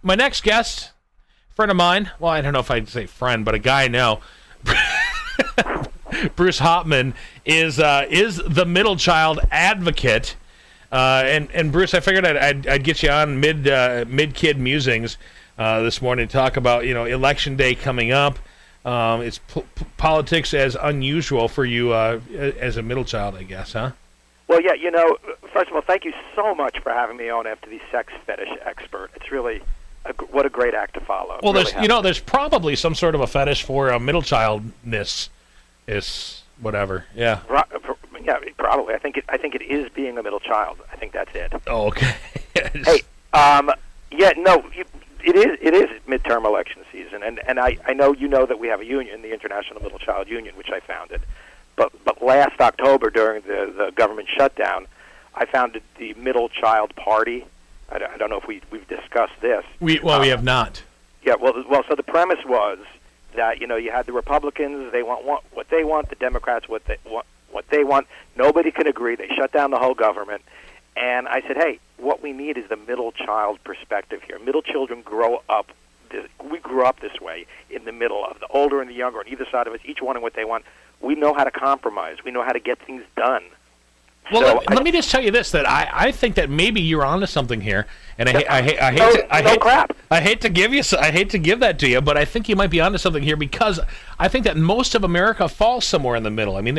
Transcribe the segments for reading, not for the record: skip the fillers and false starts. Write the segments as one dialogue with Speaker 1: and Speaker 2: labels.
Speaker 1: My next guest, friend of mine, well, I don't know if I'd say friend, but a guy I know, Bruce Hopman, is the middle child advocate. And Bruce, I figured I'd get you on mid-kid musings this morning to talk about, Election Day coming up. It's politics as unusual for you as a middle child, I guess, huh?
Speaker 2: Well, yeah, first of all, thank you so much for having me on after the sex fetish expert. It's really what a great act to follow.
Speaker 1: Well,
Speaker 2: really
Speaker 1: there's probably some sort of a fetish for a middle childness, is whatever. Yeah.
Speaker 2: Yeah, probably. I think it is being a middle child. I think that's it.
Speaker 1: Oh, okay.
Speaker 2: Hey, it is midterm election season, and I know that we have a union, the International Middle Child Union, which I founded. But last October, during the government shutdown, I founded the Middle Child Party. I don't know if we've discussed this.
Speaker 1: We have not.
Speaker 2: Yeah, well. So the premise was that you had the Republicans, they want what they want, the Democrats what they want. Nobody can agree. They shut down the whole government. And I said, hey, what we need is the middle child perspective here. Middle children grow up. We grew up this way, in the middle of the older and the younger on either side of us, each wanting what they want. We know how to compromise. We know how to get things done.
Speaker 1: Well, let me just tell you this: that I think that maybe you're onto something here, and I hate to give that to you, but I think you might be onto something here because I think that most of America falls somewhere in the middle. I mean,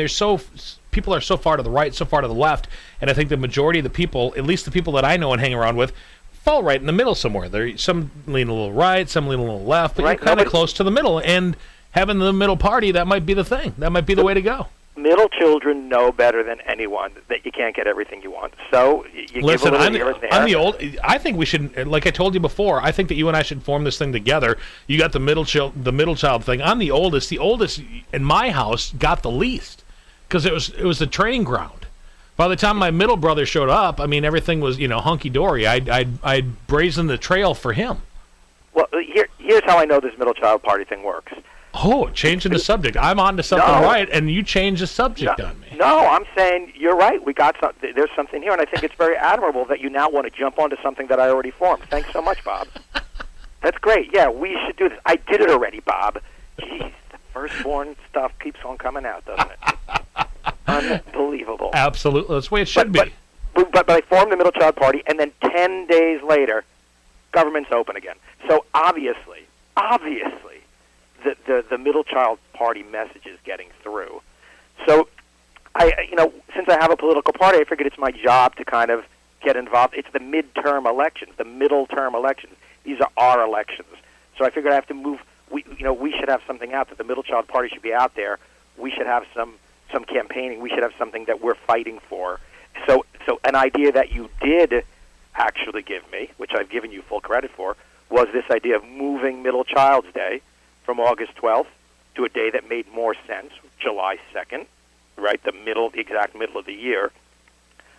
Speaker 1: people are so far to the right, so far to the left, and I think the majority of the people, at least the people that I know and hang around with, fall right in the middle somewhere. Some lean a little right, some lean a little left, but you're kind of close to the middle. And having the middle party, that might be the thing. That might be the way to go.
Speaker 2: Middle children know better than anyone that you can't get everything you want. So you
Speaker 1: listen,
Speaker 2: give a little here and there.
Speaker 1: I'm the old. I think we should, like I told you before, I think that you and I should form this thing together. You got the middle child thing. I'm the oldest. The oldest in my house got the least because it was a training ground. By the time my middle brother showed up, I mean everything was hunky dory. I'd brazen the trail for him.
Speaker 2: Well, here's how I know this middle child party thing works.
Speaker 1: Oh, changing the subject. I'm on to something right, and you change the subject on me.
Speaker 2: No, I'm saying you're right. There's something here, and I think it's very admirable that you now want to jump onto something that I already formed. Thanks so much, Bob. That's great. Yeah, we should do this. I did it already, Bob. Jeez, the firstborn stuff keeps on coming out, doesn't it? Unbelievable.
Speaker 1: Absolutely. That's the way it should be.
Speaker 2: But I formed the Middle Child Party, and then 10 days later, government's open again. So obviously, the Middle Child Party message is getting through. So, since I have a political party, I figured it's my job to kind of get involved. It's the midterm elections, the middle term elections. These are our elections. So I figured I have to move. We should have something out that the Middle Child Party should be out there. We should have some campaigning. We should have something that we're fighting for. So an idea that you did actually give me, which I've given you full credit for, was this idea of moving Middle Child's Day from August 12th to a day that made more sense, July 2nd, right, the exact middle of the year.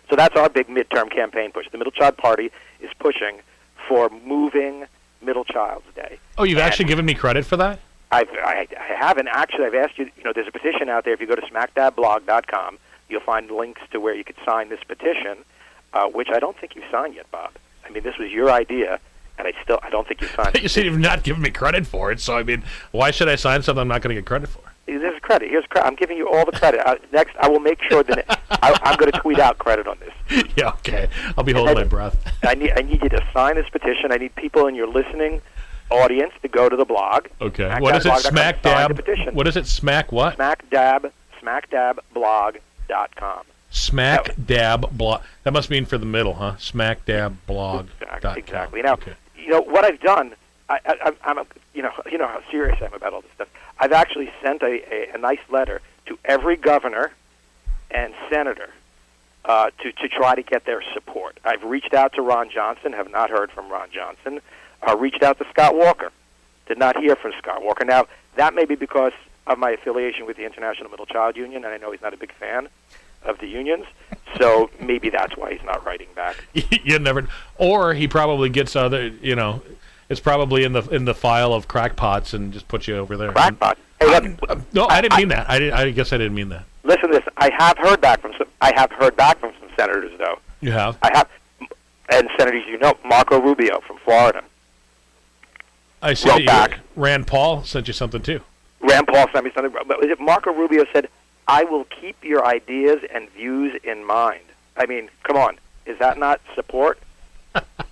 Speaker 2: So that's our big midterm campaign push. The Middle Child Party is pushing for moving Middle Child's Day.
Speaker 1: Oh, you've actually given me credit for that?
Speaker 2: I haven't. Actually, I've asked you, there's a petition out there. If you go to smackdabblog.com, you'll find links to where you could sign this petition, which I don't think you've signed yet, Bob. I mean, this was your idea. And I don't think you signed it.
Speaker 1: You said you've not given me credit for it, so I mean, why should I sign something I'm not going to get credit for?
Speaker 2: There's credit. Here's credit. I'm giving you all the credit. Next, I will make sure that I'm going to tweet out credit on this.
Speaker 1: Yeah, okay. I'll be holding my breath.
Speaker 2: I need you to sign this petition. I need people in your listening audience to go to the blog.
Speaker 1: Okay. What is it? Smack dab. What is it? Smack what?
Speaker 2: Smackdabblog.com.
Speaker 1: Smack dab blog. That must mean for the middle, huh? Smackdabblog.com.
Speaker 2: Exactly. Now,
Speaker 1: okay.
Speaker 2: What I've done, I'm how serious I am about all this stuff. I've actually sent a nice letter to every governor and senator to try to get their support. I've reached out to Ron Johnson, have not heard from Ron Johnson. Reached out to Scott Walker, did not hear from Scott Walker. Now, that may be because of my affiliation with the International Middle Child Union, and I know he's not a big fan of the unions, so maybe that's why he's not writing back.
Speaker 1: You never, or he probably gets other, it's probably in the file of crackpots and just puts you over there.
Speaker 2: Crackpot. Hey,
Speaker 1: no, I didn't mean that. I guess I didn't mean that.
Speaker 2: Listen to this. I have heard back from some senators, though.
Speaker 1: You have?
Speaker 2: I have, and senators, Marco Rubio from Florida.
Speaker 1: I see
Speaker 2: wrote back.
Speaker 1: Rand Paul sent you something, too.
Speaker 2: Rand Paul sent me something. But Marco Rubio said, I will keep your ideas and views in mind. I mean, come on. Is that not support?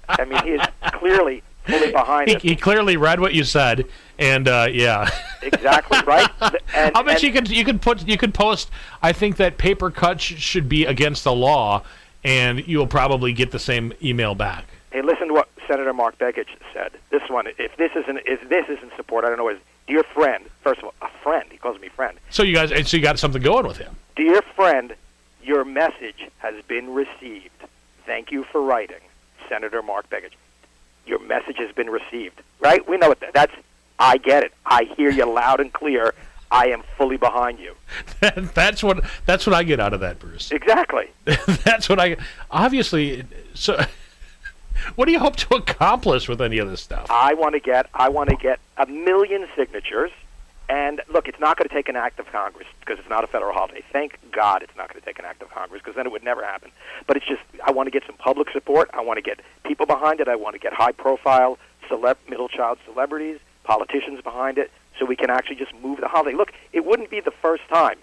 Speaker 2: I mean, he is clearly fully behind it.
Speaker 1: He clearly read what you said, and yeah.
Speaker 2: Exactly, right?
Speaker 1: How about you could post, I think that paper cuts should be against the law, and you will probably get the same email back.
Speaker 2: Hey, listen to what Senator Mark Begich said. This one, if this isn't support, I don't know. Dear friend, first of all, a friend. He calls me friend.
Speaker 1: So you got something going with him.
Speaker 2: Dear friend, your message has been received. Thank you for writing, Senator Mark Begich. Your message has been received. Right? We know it. I get it. I hear you loud and clear. I am fully behind you.
Speaker 1: That's what I get out of that, Bruce.
Speaker 2: Exactly.
Speaker 1: That's what obviously. So, what do you hope to accomplish with any of this stuff?
Speaker 2: I want to get 1 million signatures. And look, it's not going to take an act of Congress because it's not a federal holiday. Thank God it's not going to take an act of Congress because then it would never happen. But it's just, I want to get some public support. I want to get people behind it. I want to get high-profile middle child celebrities, politicians behind it, so we can actually just move the holiday. Look, it wouldn't be the first time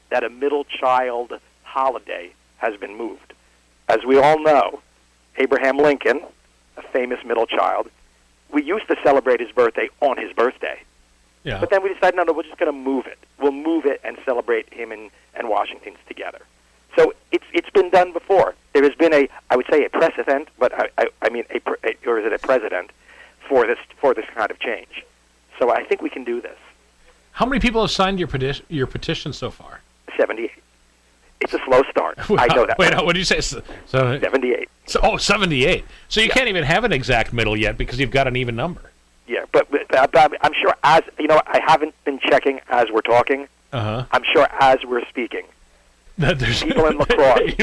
Speaker 2: that a middle child holiday has been moved. As we all know, Abraham Lincoln, a famous middle child, we used to celebrate his birthday on his birthday.
Speaker 1: Yeah.
Speaker 2: But then we decided, no, we're just going to move it. We'll move it and celebrate him and Washington's together. So it's been done before. There has been I would say a precedent, but I mean, or is it a precedent for this kind of change? So I think we can do this.
Speaker 1: How many people have signed your petition so far?
Speaker 2: 78. It's a slow start. I know that.
Speaker 1: Wait, what did you say?
Speaker 2: 78.
Speaker 1: So 78. So you can't even have an exact middle yet because you've got an even number.
Speaker 2: Yeah, but I'm sure I haven't been checking as we're talking.
Speaker 1: Uh-huh.
Speaker 2: I'm sure as we're speaking.
Speaker 1: There's
Speaker 2: people in LaCrosse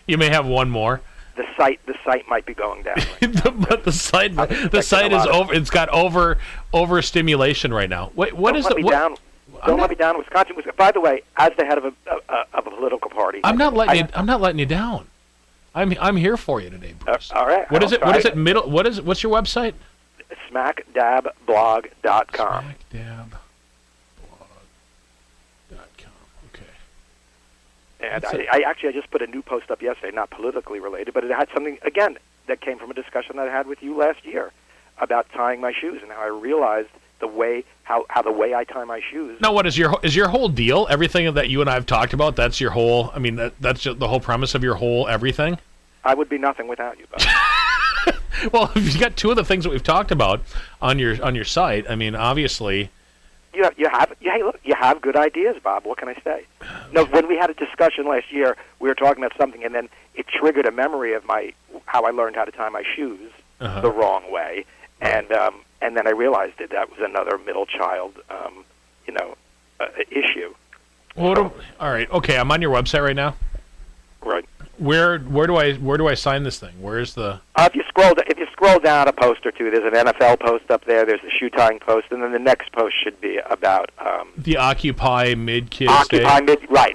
Speaker 1: you may have one more.
Speaker 2: The site might be going down.
Speaker 1: But the site is over. It's got overstimulation right now. What is it?
Speaker 2: Don't let me down, Wisconsin. By the way, as the head of a political party,
Speaker 1: I'm not letting you down. I'm here for you today, Bruce.
Speaker 2: All right.
Speaker 1: What is it? What is it? What's your website?
Speaker 2: SmackDabBlog.com.
Speaker 1: SmackDabBlog.com. Okay.
Speaker 2: And I just put a new post up yesterday, not politically related, but it had something again that came from a discussion that I had with you last year about tying my shoes and how I realized how the way I tie my shoes.
Speaker 1: Now, what is your whole deal? Everything that you and I have talked about, that's your whole. I mean, that's the whole premise of your whole everything.
Speaker 2: I would be nothing without you, buddy.
Speaker 1: Well, if you got two of the things that we've talked about on your site, I mean, obviously,
Speaker 2: you have good ideas, Bob. What can I say? No, when we had a discussion last year, we were talking about something, and then it triggered a memory of how I learned how to tie my shoes the wrong way, and then I realized that was another middle child, issue.
Speaker 1: Well, all right, okay. I'm on your website right now.
Speaker 2: Right.
Speaker 1: Where do I sign this thing? Where's the?
Speaker 2: If you scroll down a post or two, there's an NFL post up there. There's a shoe tying post, and then the next post should be about
Speaker 1: the Occupy Mid-Kids Day.
Speaker 2: Occupy Mid, right?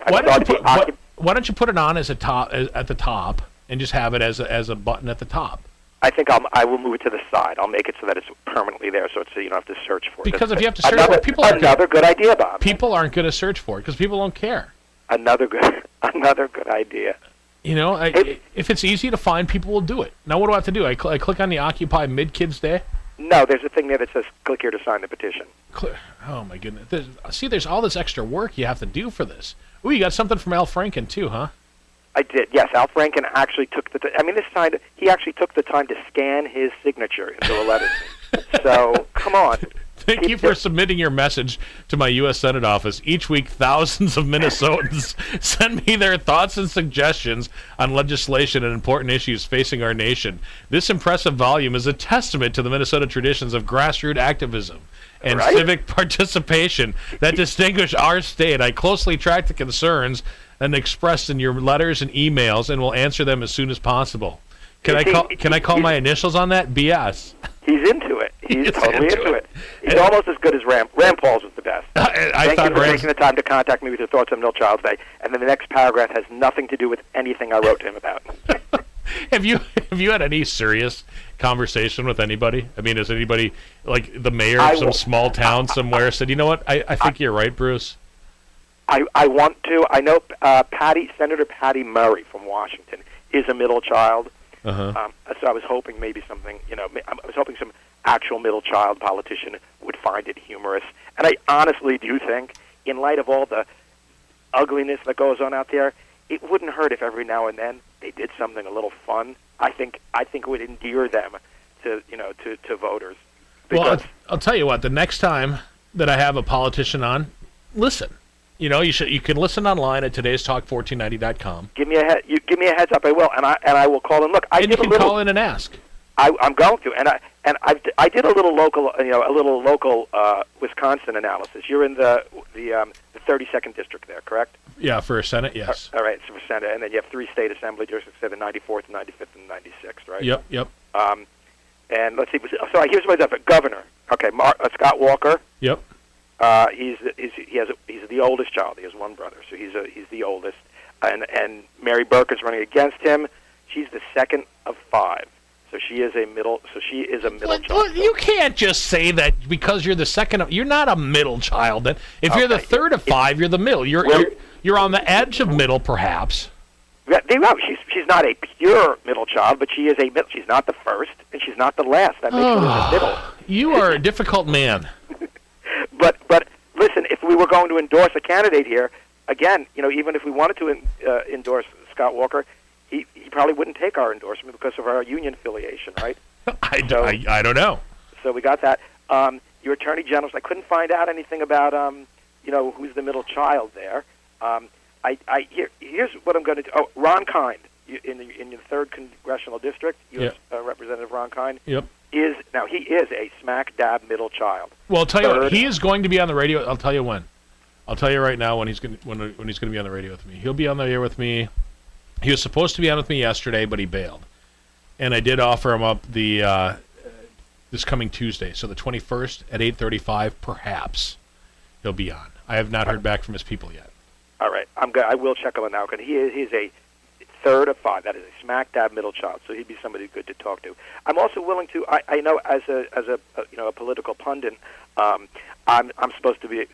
Speaker 1: Why don't you put it on as at the top, and just have it as a button at the top?
Speaker 2: I think I will move it to the side. I'll make it so that it's permanently there, so you don't have to search for it.
Speaker 1: Because if you have to search for it, people aren't
Speaker 2: good idea, Bob.
Speaker 1: People aren't going to search for it because people don't care.
Speaker 2: Another good idea.
Speaker 1: You know, if it's easy to find, people will do it. Now, what do I have to do? I click on the Occupy Mid-Kids Day?
Speaker 2: No, there's a thing there that says, click here to sign the petition.
Speaker 1: Oh, my goodness. There's all this extra work you have to do for this. Ooh, you got something from Al Franken, too, huh?
Speaker 2: I did, yes. Al Franken actually took he actually took the time to scan his signature into a letter. So, come on.
Speaker 1: Thank you for submitting your message to my U.S. Senate office. Each week, thousands of Minnesotans send me their thoughts and suggestions on legislation and important issues facing our nation. This impressive volume is a testament to the Minnesota traditions of grassroots activism and civic participation that distinguish our state. I closely track the concerns and expressed in your letters and emails, and will answer them as soon as possible. Can I call my initials on that? BS.
Speaker 2: He's into it. He's totally into it. He's almost as good as Rand Paul's was the best. Thank you for taking the time to contact me with your thoughts on Middle Child's Day. And then the next paragraph has nothing to do with anything I wrote to him about.
Speaker 1: Have you had any serious conversation with anybody? I mean, has anybody, like the mayor of some small town somewhere, said, you know what, I think you're right, Bruce?
Speaker 2: I want to. I know Senator Patty Murray from Washington is a middle child.
Speaker 1: Uh-huh.
Speaker 2: So I was hoping maybe something, I was hoping some actual middle child politician would find it humorous. And I honestly do think, in light of all the ugliness that goes on out there, it wouldn't hurt if every now and then they did something a little fun. I think it would endear them to voters.
Speaker 1: Well, I'll tell you what. The next time that I have a politician on, listen. You can listen online at todaystalk1490.com.
Speaker 2: Give me a heads up. I will, and I will call in. Look,
Speaker 1: you can call in and ask.
Speaker 2: I'm going to, and I did a little local, Wisconsin analysis. You're in the 32nd district there, correct?
Speaker 1: Yeah, for Senate, yes.
Speaker 2: All right, so for Senate, and then you have 3 state assembly districts: the 94th, 95th, and 96th, right?
Speaker 1: Yep.
Speaker 2: And let's see. So here's what I got. Governor. Okay, Scott Walker.
Speaker 1: Yep.
Speaker 2: He's the oldest child. He has one brother, so he's the oldest. And Mary Burke is running against him. She's the second of 5. So she is a middle child.
Speaker 1: Well, you can't just say that because you're the second of. You're not a middle child. Then, if you're the third of 5, you're the middle. You're on the edge of middle, perhaps.
Speaker 2: She's not a pure middle child, but she is a middle. She's not the first, and she's not the last. That makes her the middle.
Speaker 1: You are a difficult man.
Speaker 2: But listen, if we were going to endorse a candidate here, again, even if we wanted to endorse Scott Walker, he probably wouldn't take our endorsement because of our union affiliation, right?
Speaker 1: I don't know.
Speaker 2: So we got that. Your attorney general, I couldn't find out anything about who's the middle child there. Here's what I'm going to do. Oh, Ron Kind in your 3rd congressional district, U.S. Representative Ron Kind.
Speaker 1: Yep.
Speaker 2: He is a smack dab middle child.
Speaker 1: Well, I'll tell you what, he is going to be on the radio. I'll tell you when. I'll tell you right now when he's going to be on the radio with me. He'll be on the air with me. He was supposed to be on with me yesterday, but he bailed. And I did offer him up the this coming Tuesday, so the 21st at 8:35, perhaps he'll be on. I have not heard back from his people yet.
Speaker 2: All right, I will check him out because he's a 3rd of 5. That is a smack dab middle child, so he'd be somebody good to talk to. I'm also willing to. I know as a political pundit, I'm supposed to make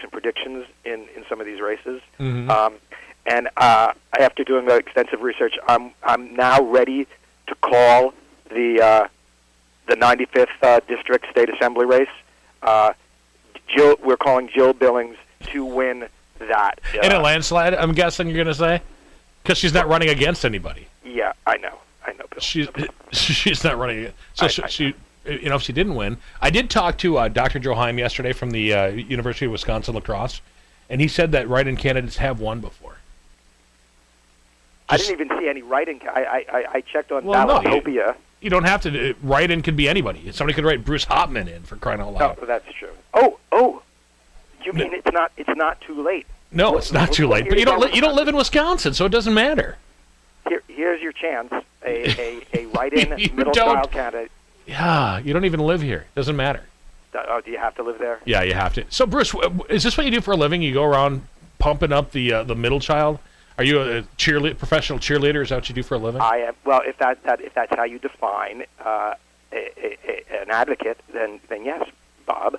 Speaker 2: some predictions in some of these races.
Speaker 1: Mm-hmm.
Speaker 2: And after doing extensive research, I'm now ready to call the 95th district state assembly race. We're calling Jill Billings to win that.
Speaker 1: In a landslide, I'm guessing you're going to say? Because she's not running against anybody.
Speaker 2: Yeah, I know. Bill.
Speaker 1: She's not running against. So she if she didn't win, I did talk to Dr. Joe Heim yesterday from the University of Wisconsin LaCrosse, and he said that write-in candidates have won before.
Speaker 2: I didn't even see any write-in. I checked on Ballotopia.
Speaker 1: No, you don't have to. Write-in could be anybody. Somebody could write Bruce Hopman in, for crying out loud.
Speaker 2: Oh, that's true. Oh, you mean it's not too late?
Speaker 1: No, it's not too late. But you don't live in Wisconsin, so it doesn't matter.
Speaker 2: Here's your chance. A write-in middle child candidate.
Speaker 1: Yeah, you don't even live here. It doesn't matter.
Speaker 2: Oh, do you have to live there?
Speaker 1: Yeah, you have to. So, Bruce, is this what you do for a living? You go around pumping up the middle child? Are you a professional cheerleader? Is that what you do for a living?
Speaker 2: I am. Well, if that's how you define an advocate, then yes, Bob.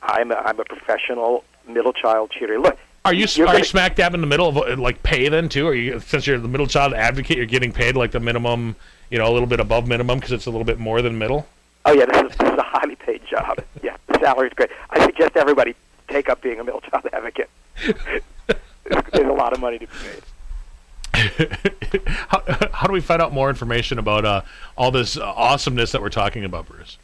Speaker 2: I'm a professional middle child cheerleader. Look,
Speaker 1: are you smack dab in the middle of pay then too? Are you, since you're the middle child advocate, you're getting paid like the minimum, a little bit above minimum because it's a little bit more than middle?
Speaker 2: Oh yeah, this is a highly paid job. Yeah, the salary's great. I suggest everybody take up being a middle child advocate. There's a lot of money to be made.
Speaker 1: How do we find out more information about all this awesomeness that we're talking about, Bruce?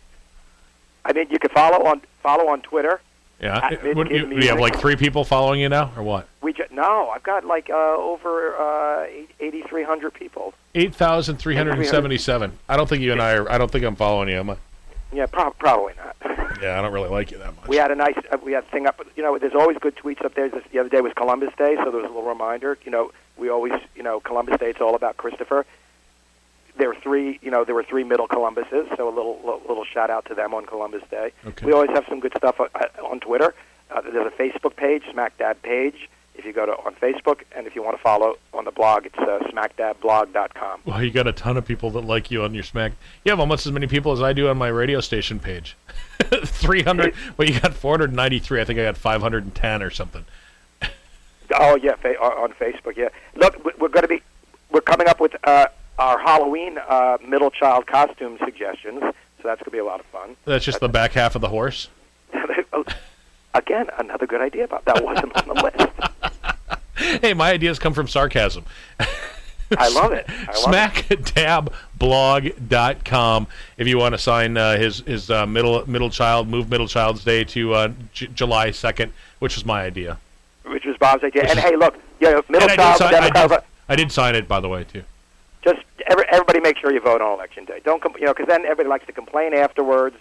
Speaker 2: I mean, you can follow on Twitter.
Speaker 1: Yeah. Do you have like 3 people following you now, or what?
Speaker 2: No, I've got like over 8,300 people.
Speaker 1: 8,377. I don't think you and I I'm following you, am I?
Speaker 2: Yeah, probably not.
Speaker 1: Yeah, I don't really like you that much.
Speaker 2: We had a thing up. There's always good tweets up there. The other day was Columbus Day, so there was a little reminder. We always, Columbus Day. It's all about Christopher. There were 3 middle Columbuses, so a little shout out to them on Columbus Day.
Speaker 1: Okay.
Speaker 2: We always have some good stuff on Twitter. There's a Facebook page, Smack Dab page. if you go to on Facebook, and if you want to follow on the blog, it's smackdabblog.com.
Speaker 1: Well, you got a ton of people that like you on your Smack. You have almost as many people as I do on my radio station page. 300. Well, you got 493. I think I got 510 or something.
Speaker 2: Oh yeah, on Facebook. Yeah. Look, we're coming up with our Halloween middle child costume suggestions. So that's gonna be a lot of fun.
Speaker 1: That's just the back half of the horse.
Speaker 2: Again, another good idea, Bob. That wasn't on the list.
Speaker 1: Hey, my ideas come from sarcasm.
Speaker 2: I love it.
Speaker 1: SmackDabBlog.com if you want to sign his middle child's day to July 2nd, which was my idea.
Speaker 2: Which was Bob's idea. And hey, look, middle child.
Speaker 1: I did sign it, by the way, too.
Speaker 2: Just everybody make sure you vote on Election Day. Don't because then everybody likes to complain afterwards.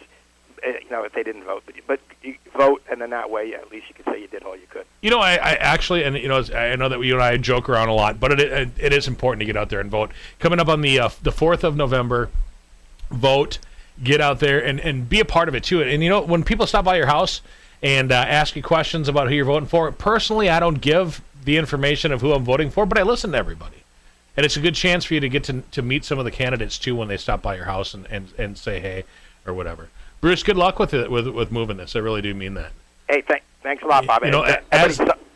Speaker 2: If they didn't vote, but you vote, and then that way, at least you can say you did all you could.
Speaker 1: I actually, and I know that you and I joke around a lot, but it is important to get out there and vote. Coming up on the 4th of November, vote, get out there, and be a part of it too. And when people stop by your house and ask you questions about who you're voting for, personally, I don't give the information of who I'm voting for, but I listen to everybody. And it's a good chance for you to get to meet some of the candidates too when they stop by your house and say hey or whatever. Bruce, good luck with it with moving this. I really do mean that.
Speaker 2: Hey, thanks a lot, Bob.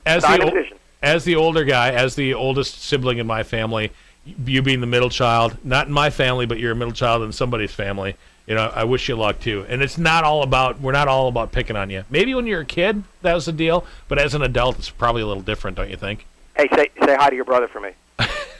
Speaker 1: As the older guy, as the oldest sibling in my family, you being the middle child, not in my family, but you're a middle child in somebody's family. I wish you luck too. And we're not all about picking on you. Maybe when you're a kid, that was the deal. But as an adult, it's probably a little different, don't you think?
Speaker 2: Hey, say hi to your brother for me.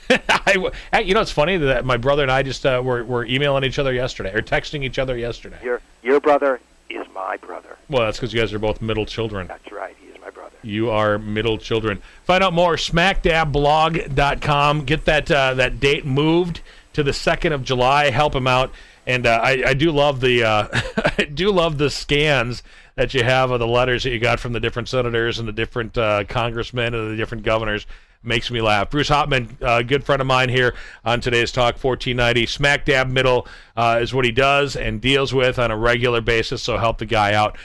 Speaker 1: It's funny that my brother and I just were emailing each other yesterday, or texting each other yesterday.
Speaker 2: Your brother is my brother.
Speaker 1: Well, that's because you guys are both middle children.
Speaker 2: That's right. He is my brother.
Speaker 1: You are middle children. Find out more, smackdabblog.com. Get that date moved to the 2nd of July. Help him out. And I do love the the scans that you have of the letters that you got from the different senators and the different congressmen and the different governors. Makes me laugh. Bruce Hopman, a good friend of mine here on today's Talk 1490. Smack dab middle is what he does and deals with on a regular basis, so help the guy out.